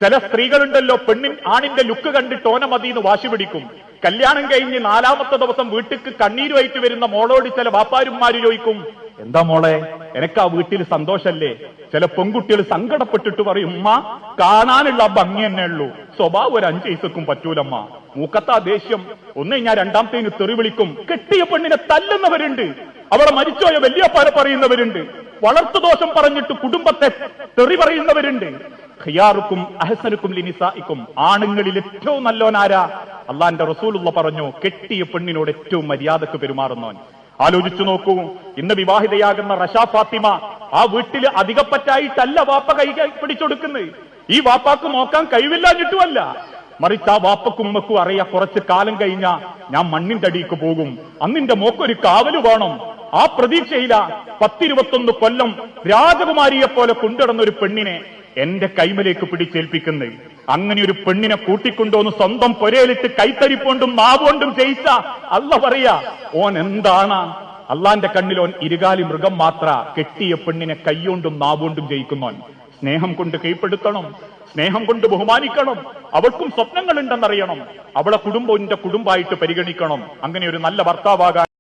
ചില സ്ത്രീകളുണ്ടല്ലോ, ആണിന്റെ ലുക്ക് കണ്ടിട്ട് ഓന മതിന്ന് വാശി പിടിക്കും. കല്യാണം കഴിഞ്ഞ് 4ാമത്തെ ദിവസം വീട്ടിക്ക് കണ്ണീരുമായിട്ട് വരുന്ന മോളോട് ചില വാപ്പാരുമാര് ചോദിക്കും, എന്താ മോളെ എനക്ക് ആ വീട്ടിൽ സന്തോഷല്ലേ? ചില പെൺകുട്ടികൾ സങ്കടപ്പെട്ടിട്ട് പറയും, ഉമ്മ കാണാനുള്ള ഭംഗി തന്നെ ഉള്ളൂ, സ്വഭാവം ഒരു 5 പൈസക്കും പറ്റൂലമ്മ. മൂക്കത്താ ദേഷ്യം. ഒന്ന് ഞാൻ 2ാമത്തേന് തെറി വിളിക്കും. കെട്ടിയ പെണ്ണിനെ തല്ലുന്നവരുണ്ട്, അവളെ മരിച്ചോയ വല്യപ്പാരെ പറയുന്നവരുണ്ട്, വളർത്തുദോഷം പറഞ്ഞിട്ട് കുടുംബത്തെ തെറി പറയുന്നവരുണ്ട്. ഖിയാറുക്കും അഹ്സനുക്കും ലിനിസാഇക്കും, ആണുങ്ങളിൽ ഏറ്റവും നല്ലോനാരാ? അള്ളാന്റെ റസൂലുള്ള പറഞ്ഞു, കെട്ടിയ പെണ്ണിനോട് ഏറ്റവും മര്യാദക്ക് പെരുമാറുന്നവൻ. ആലോചിച്ചു നോക്കൂ, ഇന്ന് വിവാഹിതയാകുന്ന റഷ ഫാത്തിമ ആ വീട്ടില് അധികപ്പറ്റായിട്ടല്ല വാപ്പ കൈ പിടിച്ചെടുക്കുന്നത്. ഈ വാപ്പാക്ക് നോക്കാൻ കഴിവില്ലാഞ്ഞിട്ടുമല്ല, മറിച്ച് ആ വാപ്പക്കും ഉമ്മക്കും അറിയാം, കുറച്ച് കാലം കഴിഞ്ഞാ ഞാൻ മണ്ണിന്റെ അടിക്ക് പോകും, അന്നിന്റെ മോക്കൊരു കാവല് വേണം. ആ പ്രതീക്ഷയില 10-21 കൊല്ലം രാജകുമാരിയെ പോലെ കൊണ്ടുവന്ന ഒരു പെണ്ണിനെ എന്റെ കൈമലേക്ക് പിടിച്ചേൽപ്പിക്കുന്നത്. അങ്ങനെ ഒരു പെണ്ണിനെ കൂട്ടിക്കൊണ്ടുവന്ന് സ്വന്തം പൊരയിലിട്ട് കൈത്തരിപ്പോണ്ടും നാവുകൊണ്ടും ജയിച്ച അല്ല പറയാ, ഓൻ എന്താണ്? അള്ളാന്റെ കണ്ണിൽ ഓൻ ഇരുകാലി മൃഗം മാത്ര. കെട്ടിയ പെണ്ണിനെ കൈകൊണ്ടും നാവുകൊണ്ടും ജയിക്കുന്നോൻ. സ്നേഹം കൊണ്ട് കീഴ്പ്പെടുത്തണം, സ്നേഹം കൊണ്ട് ബഹുമാനിക്കണം. അവൾക്കും സ്വപ്നങ്ങൾ ഉണ്ടെന്നറിയണം. അവളെ കുടുംബം എന്റെ കുടുംബമായിട്ട് പരിഗണിക്കണം. അങ്ങനെ ഒരു നല്ല ഭർത്താവാകാൻ